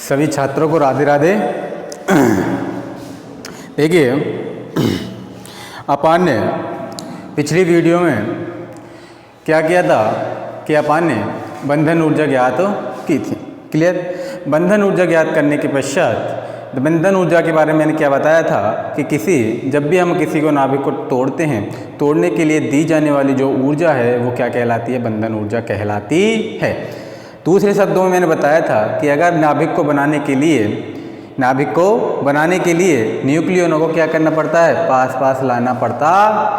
सभी छात्रों को राधे राधे। देखिए, अपन ने पिछली वीडियो में क्या किया था कि अपन ने बंधन ऊर्जा ज्ञात की थी। क्लियर। बंधन ऊर्जा ज्ञात करने के पश्चात बंधन ऊर्जा के बारे में मैंने क्या बताया था कि जब भी हम किसी को नाभिक को तोड़ते हैं, तोड़ने के लिए दी जाने वाली जो ऊर्जा है वो क्या कहलाती है? बंधन ऊर्जा कहलाती है। दूसरे शब्दों में मैंने बताया था कि अगर नाभिक को बनाने के लिए न्यूक्लियनों को क्या करना पड़ता है? पास पास लाना पड़ता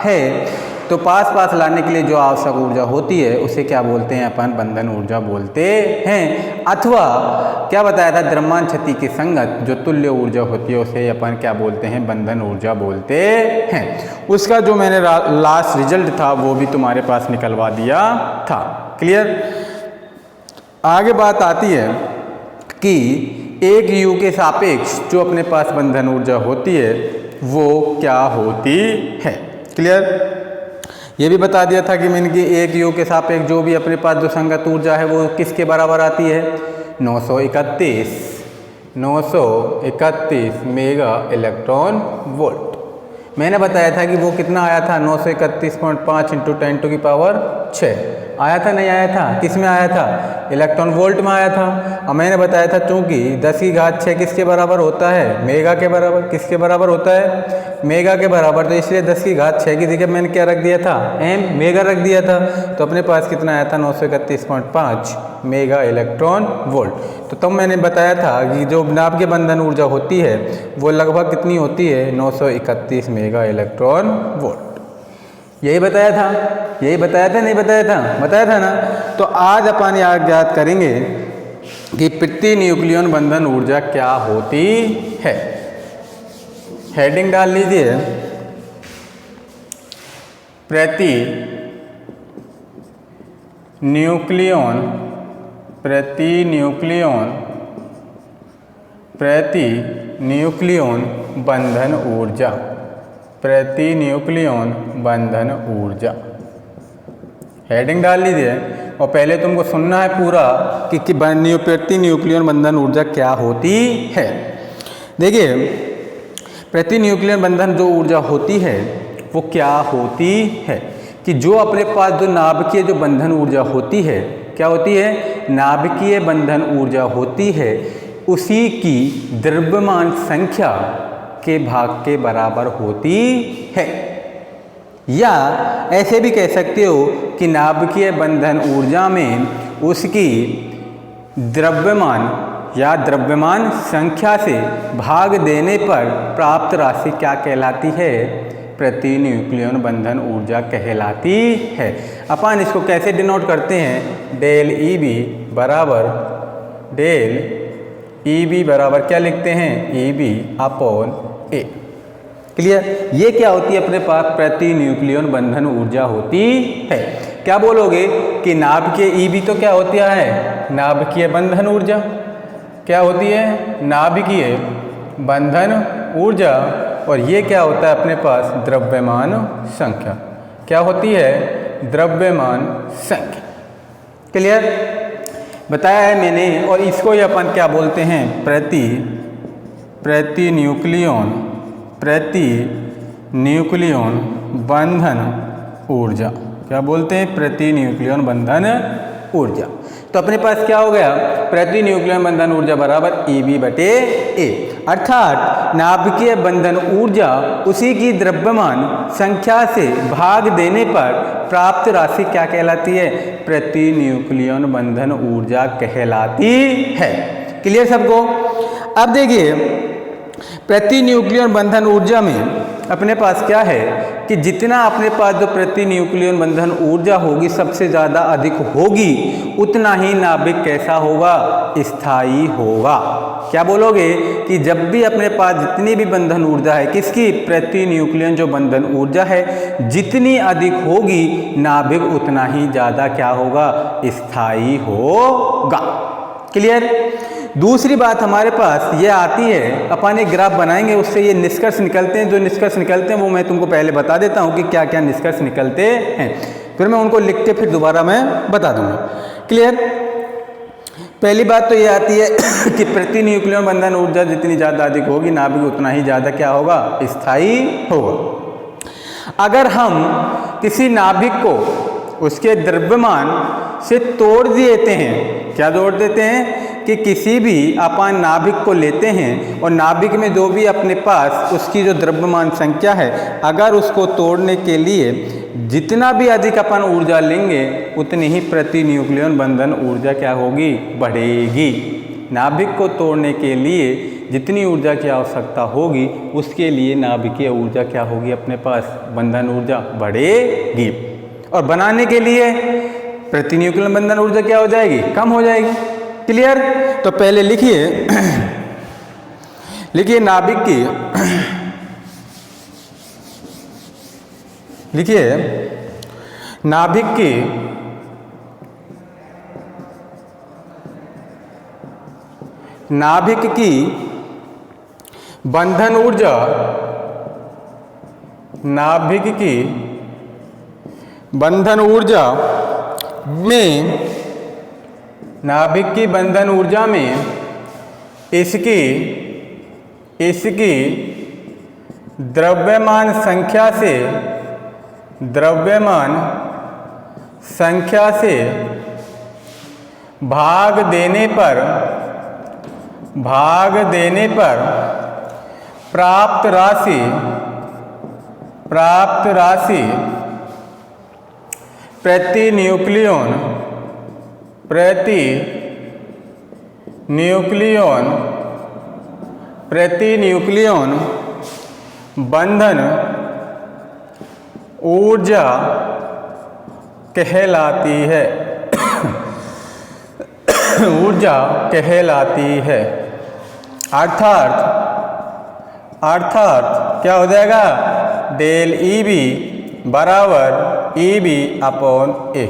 है। तो पास पास लाने के लिए जो आवश्यक ऊर्जा होती है उसे क्या बोलते हैं? अपन बंधन ऊर्जा बोलते हैं। अथवा क्या बताया था? द्रव्यमान क्षति की संगत जो तुल्य ऊर्जा होती है उसे अपन क्या बोलते हैं? बंधन ऊर्जा बोलते हैं। उसका जो मैंने लास्ट रिजल्ट था वो भी तुम्हारे पास निकलवा दिया था। क्लियर। आगे बात आती है कि एक यू के सापेक्ष जो अपने पास बंधन ऊर्जा होती है वो क्या होती है। क्लियर। ये भी बता दिया था कि मैंने कि एक यू के सापेक्ष जो भी अपने पास जो संगत ऊर्जा है वो किसके बराबर आती है? 931 मेगा इलेक्ट्रॉन वोल्ट। मैंने बताया था कि वो कितना आया था? 931.5 × 10⁻⁶ आया था, नहीं आया था? किस में आया था? इलेक्ट्रॉन वोल्ट में आया था। और मैंने बताया था चूंकि 10⁻⁶ किसके बराबर होता है? मेगा के बराबर। किसके बराबर होता है? मेगा के बराबर। तो इसलिए 10⁻⁶ की जगह मैंने क्या रख दिया था? मेगा रख दिया था। तो अपने पास कितना आया था? 931.5 मेगा इलेक्ट्रॉन वोल्ट। तो तब मैंने बताया था कि जो नाभ के बंधन ऊर्जा होती है वो लगभग कितनी होती है? 931 मेगा इलेक्ट्रॉन वोल्ट। यही बताया था, नहीं बताया था? बताया था ना। तो आज अपन याद ज्ञात करेंगे कि प्रति न्यूक्लियन बंधन ऊर्जा क्या होती है। हेडिंग डाल लीजिए, प्रति न्यूक्लियन बंधन ऊर्जा। प्रति न्यूक्लियन बंधन ऊर्जा हेडिंग डाल लीजिए। और पहले तुमको सुनना है पूरा कि प्रति न्यूक्लियन बंधन ऊर्जा क्या होती है। देखिए, प्रति न्यूक्लियन बंधन जो ऊर्जा होती है वो क्या होती है कि जो अपने पास जो नाभिकीय जो बंधन ऊर्जा होती है, क्या होती है? नाभिकीय बंधन ऊर्जा होती है, उसी की द्रव्यमान संख्या के भाग के बराबर होती है। या ऐसे भी कह सकते हो कि नाभिकीय बंधन ऊर्जा में उसकी द्रव्यमान संख्या से भाग देने पर प्राप्त राशि क्या कहलाती है? प्रति न्यूक्लियन बंधन ऊर्जा कहलाती है। अपन इसको कैसे डिनोट करते हैं? डेल EB बराबर क्या लिखते हैं? EB/A। क्लियर। ये क्या होती है? अपने पास प्रति न्यूक्लियन बंधन ऊर्जा होती है। क्या बोलोगे कि नाभिकीय EB तो क्या होती है? नाभिकीय बंधन ऊर्जा। क्या होती है? नाभिकीय बंधन ऊर्जा। और ये क्या होता है अपने पास? द्रव्यमान संख्या। क्या होती है? द्रव्यमान संख्या। क्लियर। बताया है मैंने। और इसको ही अपन क्या बोलते हैं? प्रति न्यूक्लियन बंधन ऊर्जा। क्या बोलते हैं? प्रति न्यूक्लियन बंधन ऊर्जा। तो अपने पास क्या हो गया? प्रति न्यूक्लियन बंधन ऊर्जा बराबर EB/A। अर्थात नाभिकीय बंधन ऊर्जा उसी की द्रव्यमान संख्या से भाग देने पर प्राप्त राशि क्या कहलाती है? प्रति न्यूक्लियन बंधन ऊर्जा कहलाती है। क्लियर सबको। अब देखिए, प्रति न्यूक्लियन बंधन ऊर्जा में अपने पास क्या है कि जितना अपने पास जो प्रति न्यूक्लियन बंधन ऊर्जा होगी सबसे ज़्यादा अधिक होगी, उतना ही नाभिक कैसा होगा? स्थायी होगा। क्या बोलोगे कि जब भी अपने पास जितनी भी बंधन ऊर्जा है, किसकी? प्रति न्यूक्लियन जो बंधन ऊर्जा है जितनी अधिक होगी, नाभिक उतना ही ज़्यादा क्या होगा? स्थायी होगा। क्लियर। दूसरी बात हमारे पास ये आती है, अपन एक ग्राफ बनाएंगे, उससे ये निष्कर्ष निकलते हैं। जो निष्कर्ष निकलते हैं वो मैं तुमको पहले बता देता हूँ कि क्या क्या निष्कर्ष निकलते हैं। फिर मैं उनको लिख के फिर दोबारा मैं बता दूंगा। क्लियर? पहली बात तो ये आती है कि प्रति न्यूक्लियन बंधन ऊर्जा जितनी ज़्यादा अधिक होगी नाभिक उतना ही ज़्यादा क्या होगा, स्थायी होगा। अगर हम किसी नाभिक को उसके द्रव्यमान से तोड़ देते हैं, क्या जोड़ देते हैं कि किसी भी अपन नाभिक को लेते हैं और नाभिक में जो भी अपने पास उसकी जो द्रव्यमान संख्या है, अगर उसको तोड़ने के लिए जितना भी अधिक अपन ऊर्जा लेंगे उतनी ही प्रति न्यूक्लियन बंधन ऊर्जा क्या होगी, बढ़ेगी। नाभिक को तोड़ने के लिए जितनी ऊर्जा की आवश्यकता होगी उसके लिए नाभिकीय ऊर्जा क्या होगी, अपने पास बंधन ऊर्जा बढ़ेगी। और बनाने के लिए प्रति न्यूक्लियन बंधन ऊर्जा क्या हो जाएगी, कम हो जाएगी। क्लियर? तो पहले लिखिए नाभिक की, लिखिए नाभिक की बंधन ऊर्जा, नाभिक की बंधन ऊर्जा में, नाभिक की बंधन ऊर्जा में इसकी द्रव्यमान संख्या से भाग देने पर प्राप्त राशि प्रति न्यूक्लियन बंधन ऊर्जा कहलाती है। अर्थात क्या हो जाएगा, डेल ई बी बराबर ई बी अपॉन ए।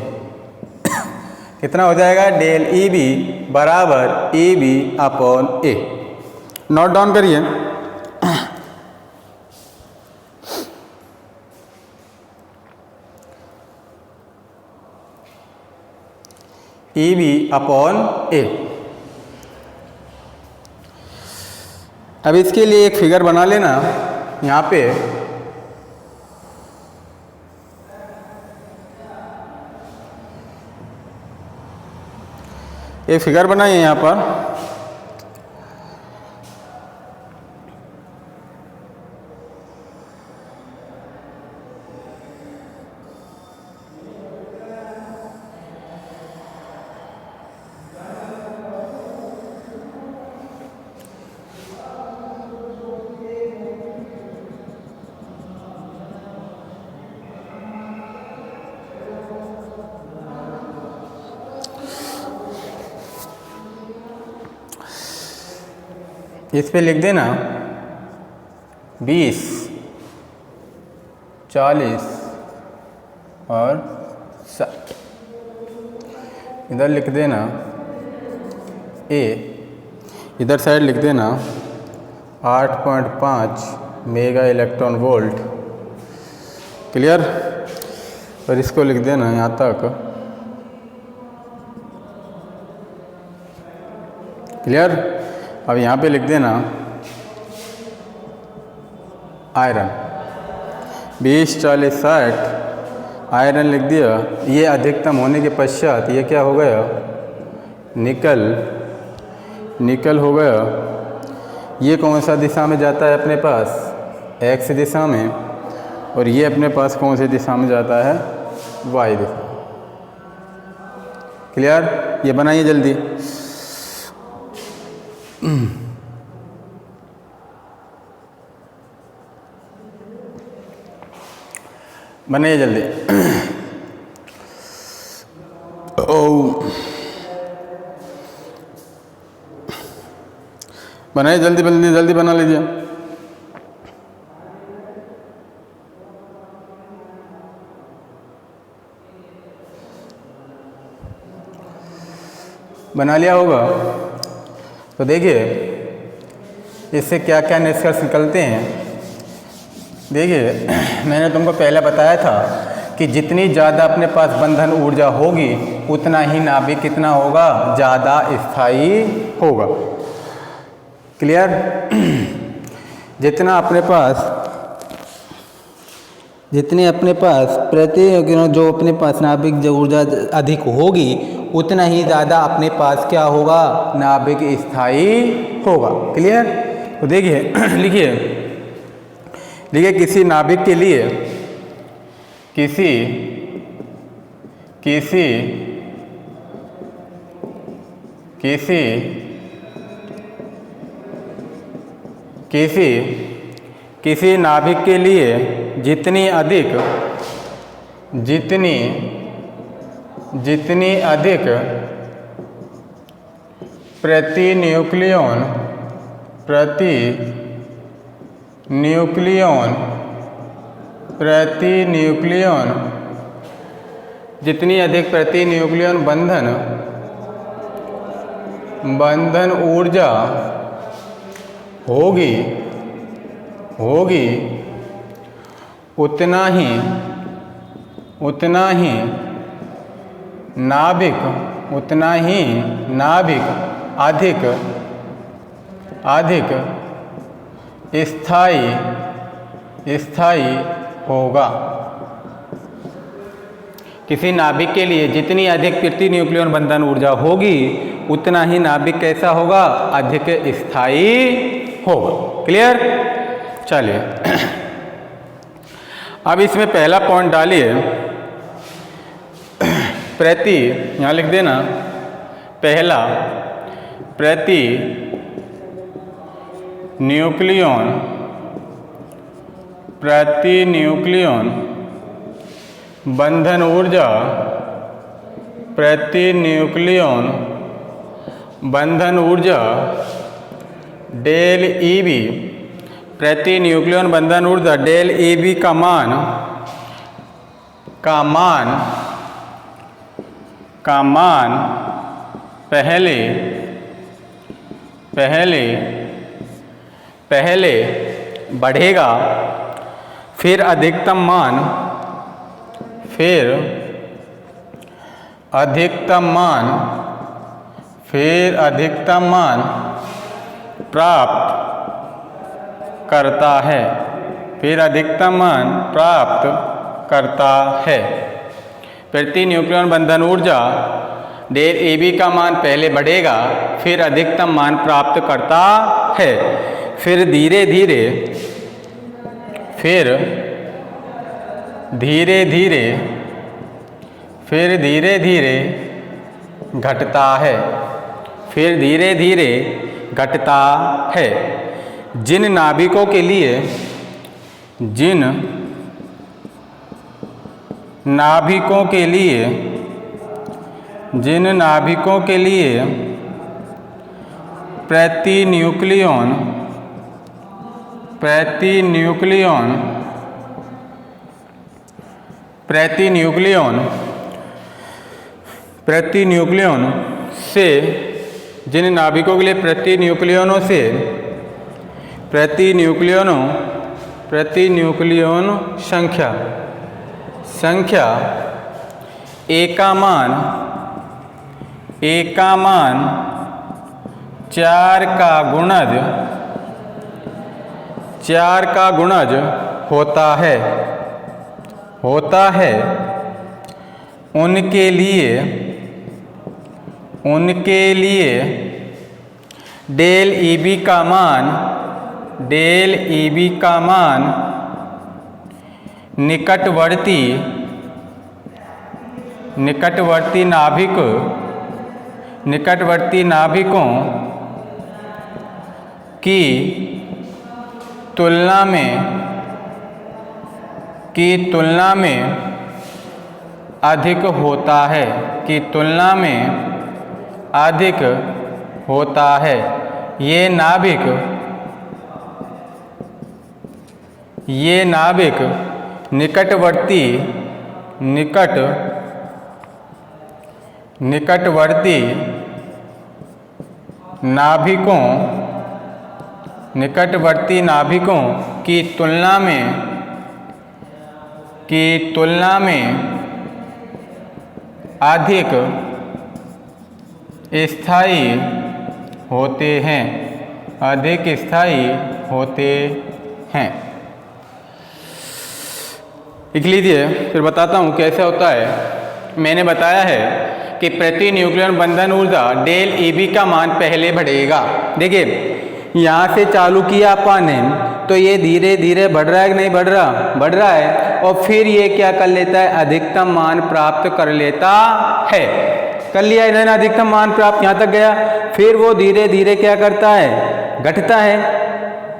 कितना हो जाएगा, डेल ई बी बराबर ई बी अपॉन ए। नोट डाउन करिए। ई बी अपॉन ए। अब इसके लिए एक फिगर बना लेना। यहाँ पे एक फिगर बनाइए यहाँ पर। इस पे लिख देना 20, 40 और 60। इधर लिख देना ए, इधर साइड लिख देना 8.5 मेगा इलेक्ट्रॉन वोल्ट। क्लियर? और इसको लिख देना यहाँ तक। क्लियर? अब यहाँ पे लिख देना आयरन 20, 40, 60 आयरन लिख दिया। ये अधिकतम होने के पश्चात ये क्या हो गया, निकल हो गया। ये कौन सा दिशा में जाता है अपने पास, एक्स दिशा में, और ये अपने पास कौन सी दिशा में जाता है, वाई दिशा। क्लियर? ये बनाइए जल्दी। बनाइए जल्दी। बनाइए जल्दी जल्दी बना लीजिए। बना लिया होगा तो देखिए इससे क्या क्या निष्कर्ष निकलते हैं। देखिए मैंने तुमको पहले बताया था कि जितनी ज़्यादा अपने पास बंधन ऊर्जा होगी उतना ही नाभिक कितना होगा, ज़्यादा स्थायी होगा। क्लियर? जितनी अपने पास प्रति जो अपने पास नाभिक जो ऊर्जा अधिक होगी उतना ही ज़्यादा अपने पास क्या होगा, नाभिक स्थायी होगा। क्लियर? तो देखिए लिखिए किसी नाभिक के लिए किसी नाभिक के लिए जितनी अधिक प्रति न्यूक्लियन जितनी अधिक प्रति न्यूक्लियन बंधन ऊर्जा होगी उतना ही नाभिक अधिक स्थायी होगा। किसी नाभिक के लिए जितनी अधिक प्रति न्यूक्लियन बंधन ऊर्जा होगी उतना ही नाभिक कैसा होगा, अधिक स्थायी होगा। क्लियर? चलिए अब इसमें पहला पॉइंट डालिए, प्रति, यहाँ लिख देना पहला, प्रति न्यूक्लियन बंधन ऊर्जा, डेल ईबी, प्रति न्यूक्लियन बंधन ऊर्जा डेल ईबी का मान पहले बढ़ेगा, फिर अधिकतम मान प्राप्त करता है। प्रति न्यूक्लियन बंधन ऊर्जा डेल AB का मान पहले बढ़ेगा, फिर अधिकतम मान प्राप्त करता है, फिर धीरे धीरे घटता है। जिन नाभिकों के लिए प्रति न्यूक्लियन से जिन नाभिकों के लिए प्रति न्यूक्लियन संख्या एक का मान 4 का गुणज होता है, उनके लिए डेल ईबी का मान निकटवर्ती नाभिकों की तुलना में अधिक होता है। ये नाभिक निकटवर्ती नाभिकों की की तुलना में अधिक स्थायी होते हैं, अधिक स्थायी होते हैं। लिख लीजिए, फिर बताता हूँ कैसे होता है। मैंने बताया है कि प्रति न्यूक्लियन बंधन ऊर्जा डेल Eb का मान पहले बढ़ेगा। देखिए यहाँ से चालू किया अपन ने, तो ये धीरे धीरे बढ़ रहा है कि नहीं बढ़ रहा? बढ़ रहा है। और फिर ये क्या कर लेता है? अधिकतम मान प्राप्त कर लेता है। कर लिया इन्होंने अधिकतम मान प्राप्त, यहाँ तक गया। फिर वो धीरे धीरे क्या करता है? घटता है।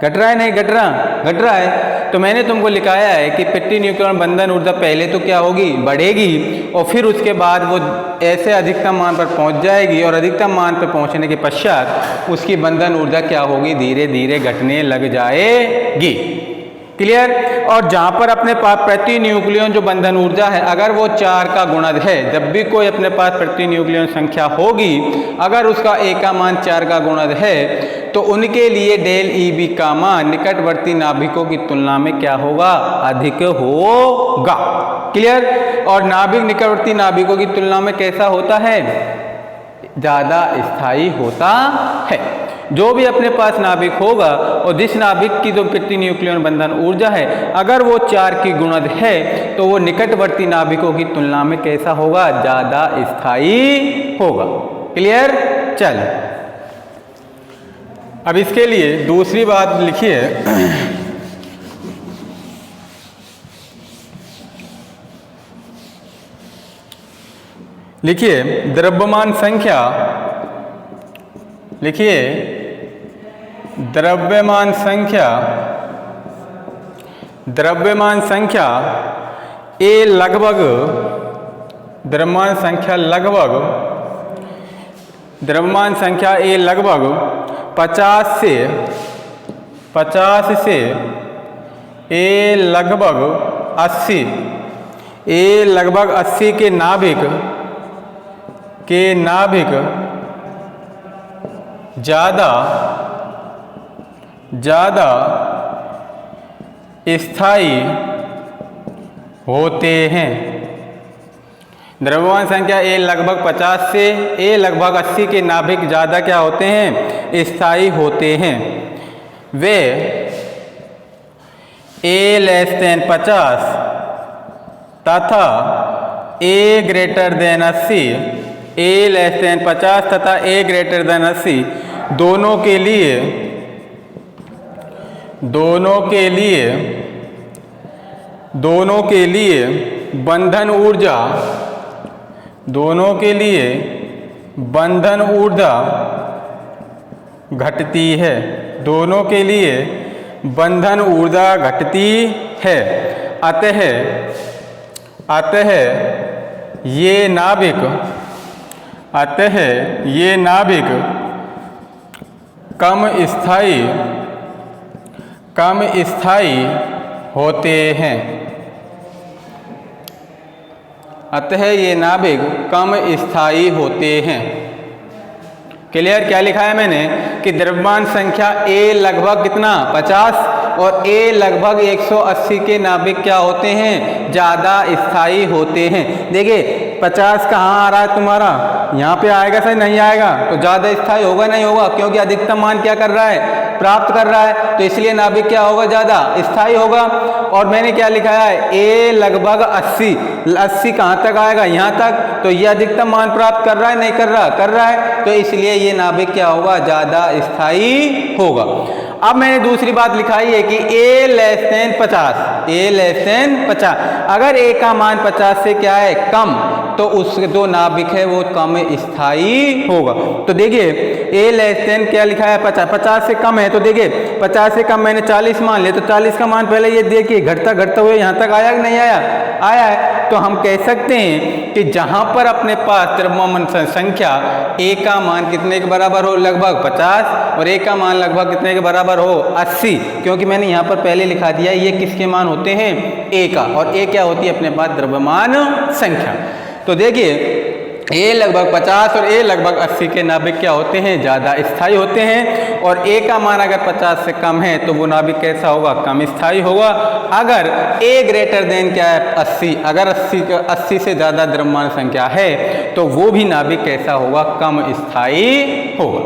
घट रहा है नहीं घट रहा? घट रहा है। तो मैंने तुमको लिखाया है कि प्रति न्यूक्लियन बंधन ऊर्जा पहले तो क्या होगी? बढ़ेगी, और फिर उसके बाद वो ऐसे अधिकतम मान पर पहुंच जाएगी, और अधिकतम मान पर पहुंचने के पश्चात उसकी बंधन ऊर्जा क्या होगी? धीरे धीरे घटने लग जाएगी। क्लियर? और जहाँ पर अपने पास प्रति न्यूक्लियन जो बंधन ऊर्जा है, अगर वो 4 का गुणज है, जब भी कोई अपने पास प्रति न्यूक्लियन संख्या होगी, अगर उसका A का मान 4 का गुणज है, तो उनके लिए डेल Eb का मान निकटवर्ती नाभिकों की तुलना में क्या होगा? अधिक होगा। क्लियर? और नाभिक निकटवर्ती नाभिकों की तुलना में कैसा होता है? ज़्यादा स्थायी होता है। जो भी अपने पास नाभिक होगा, और जिस नाभिक की जो प्रति न्यूक्लियन बंधन ऊर्जा है, अगर वो 4 की गुणज है, तो वो निकटवर्ती नाभिकों की तुलना में कैसा होगा? ज़्यादा स्थायी होगा। क्लियर? चल, अब इसके लिए दूसरी बात लिखिए। लिखिए द्रव्यमान संख्या, लिखिए द्रव्यमान संख्या, द्रव्यमान संख्या A लगभग, द्रव्यमान संख्या लगभग, द्रव्यमान संख्या A लगभग 50 से A लगभग 80, A लगभग 80 के नाभिक ज़्यादा स्थायी होते हैं। द्रव्यमान संख्या A लगभग 50 से A लगभग 80 के नाभिक ज़्यादा क्या होते हैं? स्थायी होते हैं। वे A लेस देन 50 तथा A greater than 80, A less than 50 तथा A ग्रेटर देन 80 दोनों के लिए बंधन ऊर्जा, दोनों के लिए बंधन ऊर्जा घटती है, दोनों के लिए बंधन ऊर्जा घटती है। अतः ये नाभिक कम स्थायी होते हैं। अतः ये नाभिक कम स्थायी होते हैं। क्लियर? क्या लिखा है मैंने कि द्रव्यमान संख्या A लगभग कितना? 50, और A लगभग 180 के नाभिक क्या होते हैं? ज़्यादा स्थायी होते हैं। देखिए 50 कहाँ आ रहा है तुम्हारा? यहाँ पे आएगा, सही नहीं आएगा? तो ज़्यादा स्थायी होगा नहीं होगा? क्योंकि अधिकतम मान क्या कर रहा है? प्राप्त कर रहा है, तो इसलिए नाभिक क्या होगा? ज़्यादा स्थायी होगा। और मैंने क्या लिखा है? A लगभग 80 कहाँ तक आएगा? यहाँ तक। तो ये अधिकतम मान प्राप्त कर रहा है नहीं कर रहा? कर रहा है, तो इसलिए ये नाभिक क्या होगा? ज़्यादा स्थायी होगा। अब मैंने दूसरी बात लिखाई है कि A less than 50, A less than 50, अगर A का मान 50 से क्या है? कम, तो उसके जो नाभिक है वो कम स्थायी होगा। तो देखिए A लेस देन क्या लिखा है? 50 से कम है, तो देखिए 50 से कम मैंने 40 मान लिया, तो 40 का मान पहले ये देखिए घटता हुए यहाँ तक आया कि नहीं आया? आया है। तो हम कह सकते हैं कि जहाँ पर अपने पास द्रव्यमान संख्या A का मान कितने के बराबर हो? लगभग 50, और A का मान लगभग कितने के बराबर हो? 80, क्योंकि मैंने यहाँ पर पहले लिखा दिया ये किसके मान होते हैं? A का, और A क्या होती है? अपने पास द्रव्यमान संख्या। तो देखिए ए लगभग 50 और ए लगभग 80 के नाभिक क्या होते हैं, ज़्यादा स्थायी होते हैं। और ए का मान अगर 50 से कम है तो वो नाभिक कैसा होगा, कम स्थायी होगा। अगर ए ग्रेटर देन क्या है 80, अगर 80 से ज़्यादा द्रव्यमान संख्या है तो वो भी नाभिक कैसा होगा, कम स्थायी होगा।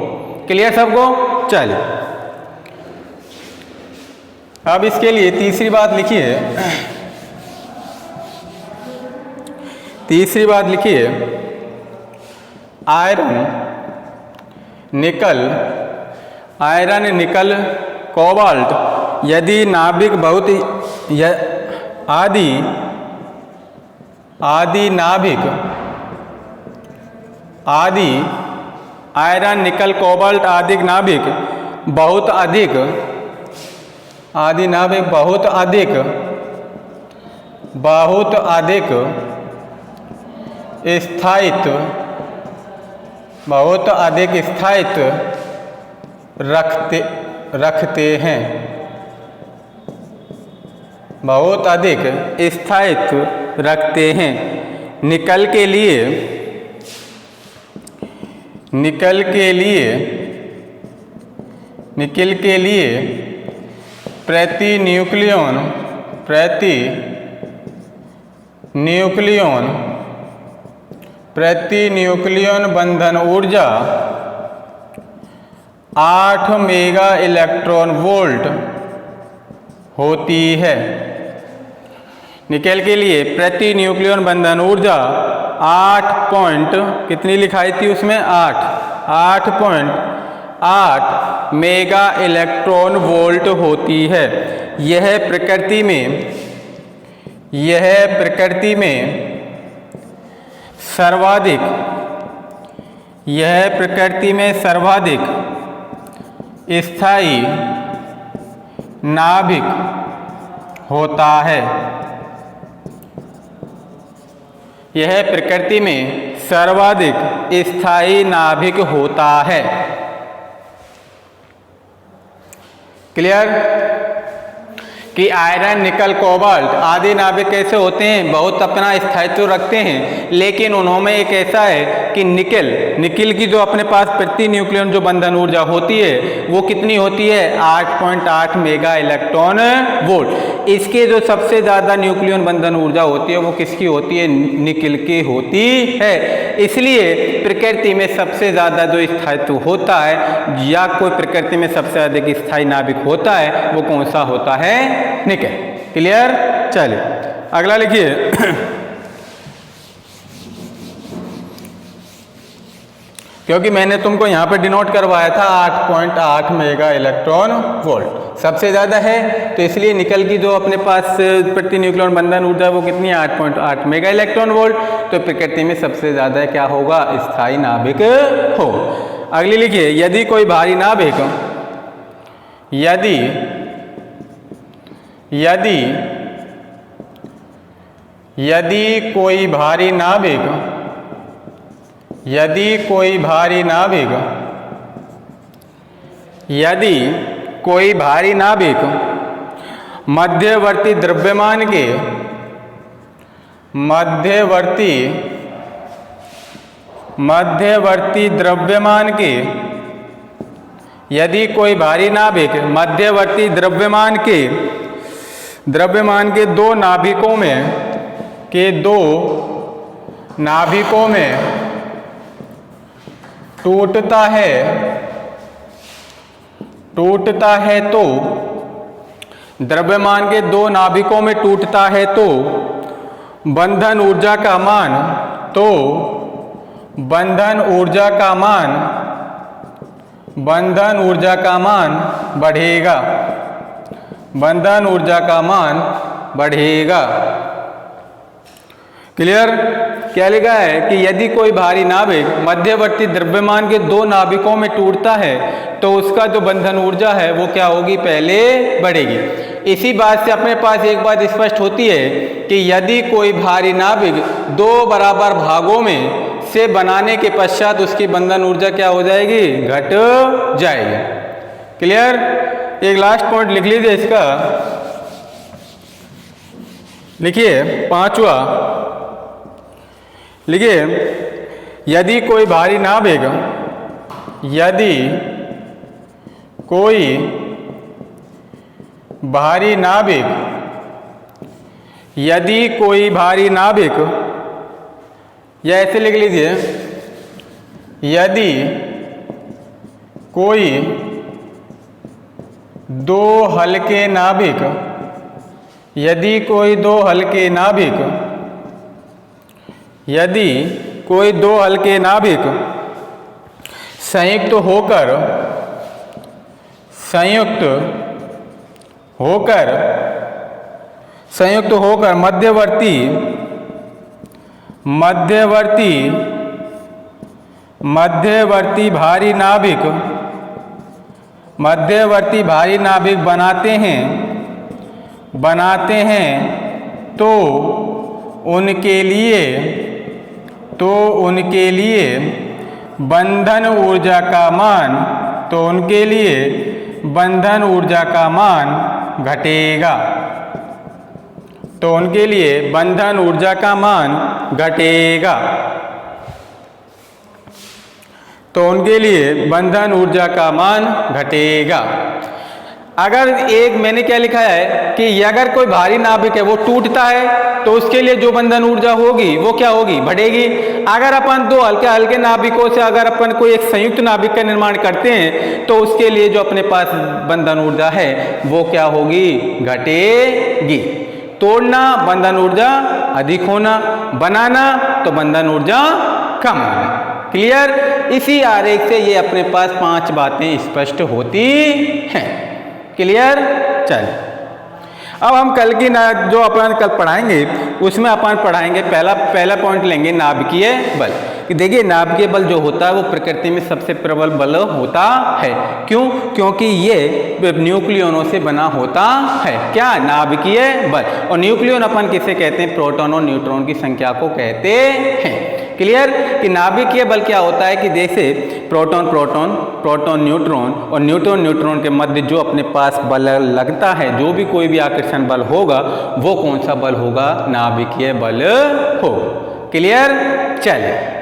क्लियर सबको? चलिए अब इसके लिए तीसरी बात लिखिए, तीसरी बात लिखिए, आयरन निकल कोबाल्ट यदि नाभिक बहुत आदि आयरन निकल कोबाल्ट आदि नाभिक बहुत अधिक स्थायित्व रखते हैं, बहुत अधिक स्थायित्व रखते हैं। निकल के लिए प्रति न्यूक्लियन बंधन ऊर्जा 8 मेगा इलेक्ट्रॉन वोल्ट होती है। निकल के लिए प्रति न्यूक्लियन बंधन ऊर्जा 8 कितनी लिखाई थी उसमें, 8.8 मेगा इलेक्ट्रॉन वोल्ट होती है। यह प्रकृति में सर्वाधिक स्थायी नाभिक होता है। यह प्रकृति में सर्वाधिक स्थायी नाभिक होता है। क्लियर? कि आयरन निकल कोबाल्ट आदि नाभिक कैसे होते हैं, बहुत अपना स्थायित्व रखते हैं, लेकिन उन्होंने एक ऐसा है कि निकल की जो अपने पास प्रति न्यूक्लियन जो बंधन ऊर्जा होती है वो कितनी होती है, 8.8 मेगा इलेक्ट्रॉन वोल्ट। इसके जो सबसे ज़्यादा न्यूक्लियन बंधन ऊर्जा होती है वो किसकी होती है, निकल की होती है। इसलिए प्रकृति में सबसे ज़्यादा जो स्थायित्व होता है या कोई प्रकृति में सबसे अधिक स्थायी नाभिक होता है वो कौन सा होता है, निकल। क्लियर? चलिए अगला लिखिए, क्योंकि मैंने तुमको यहाँ पे डिनोट करवाया था 8.8 मेगा इलेक्ट्रॉन वोल्ट सबसे ज़्यादा है, तो इसलिए निकल की जो अपने पास प्रति न्यूक्लियन बंधन ऊर्जा वो कितनी है, 8.8 मेगा इलेक्ट्रॉन वोल्ट। तो प्रकृति में सबसे ज़्यादा क्या होगा, स्थायी नाभिक हो। अगली लिखिए, यदि कोई भारी नाभिक यदि कोई भारी नाभिक मध्यवर्ती द्रव्यमान के यदि कोई भारी नाभिक मध्यवर्ती द्रव्यमान के दो नाभिकों में टूटता है तो द्रव्यमान के दो नाभिकों में टूटता है तो बंधन ऊर्जा का मान बढ़ेगा। क्लियर? क्या लिखा है कि यदि कोई भारी नाभिक मध्यवर्ती द्रव्यमान के दो नाभिकों में टूटता है तो उसका जो बंधन ऊर्जा है वो क्या होगी, पहले बढ़ेगी। इसी बात से अपने पास एक बात स्पष्ट होती है कि यदि कोई भारी नाभिक दो बराबर भागों में से बनाने के पश्चात उसकी बंधन ऊर्जा क्या हो जाएगी, घट जाएगी। क्लियर? एक लास्ट पॉइंट लिख लीजिए इसका, लिखिए पांचवा, लिखिए यदि कोई भारी नाभिक, यदि कोई भारी नाभिक, यदि कोई भारी नाभिक, या ऐसे लिख लीजिए, यदि कोई दो हल्के नाभिक, यदि कोई दो हल्के नाभिक, यदि कोई दो हल्के नाभिक संयुक्त होकर, संयुक्त होकर, संयुक्त होकर मध्यवर्ती, मध्यवर्ती, मध्यवर्ती भारी नाभिक, मध्यवर्ती भारी नाभिक बनाते हैं, बनाते हैं, तो उनके लिए, तो उनके लिए बंधन ऊर्जा का मान, तो उनके लिए बंधन ऊर्जा का मान घटेगा, तो उनके लिए बंधन ऊर्जा का मान घटेगा, तो उनके लिए बंधन ऊर्जा का मान घटेगा। अगर एक मैंने क्या लिखा है कि अगर कोई भारी नाभिक है वो टूटता है तो उसके लिए जो बंधन ऊर्जा होगी वो क्या होगी, बढ़ेगी। अगर अपन दो हल्के हल्के नाभिकों से अगर अपन कोई एक संयुक्त नाभिक का निर्माण करते हैं तो उसके लिए जो अपने पास बंधन ऊर्जा है वो क्या होगी, घटेगी। तोड़ना बंधन ऊर्जा अधिक होना, बनाना तो बंधन ऊर्जा कम होना। क्लियर। इसी आरेख से ये अपने पास 5 बातें स्पष्ट होती हैं। क्लियर। चलिए अब हम कल की जो अपन कल पढ़ाएंगे उसमें अपन पढ़ाएंगे पहला पॉइंट लेंगे नाभिकीय बल। कि देखिए नाभिकीय बल जो होता है वो प्रकृति में सबसे प्रबल बल होता है। क्यों? क्योंकि ये न्यूक्लियनों से बना होता है। क्या? नाभिकीय बल। और न्यूक्लियन अपन किसे कहते हैं? प्रोटॉन और न्यूट्रॉन की संख्या को कहते हैं। क्लियर। कि नाभिकीय बल क्या होता है कि जैसे प्रोटॉन प्रोटॉन, प्रोटॉन न्यूट्रॉन और न्यूट्रॉन न्यूट्रॉन के मध्य जो अपने पास बल लगता है, जो भी कोई भी आकर्षण बल होगा वो कौन सा बल होगा? नाभिकीय बल हो। क्लियर। चलिए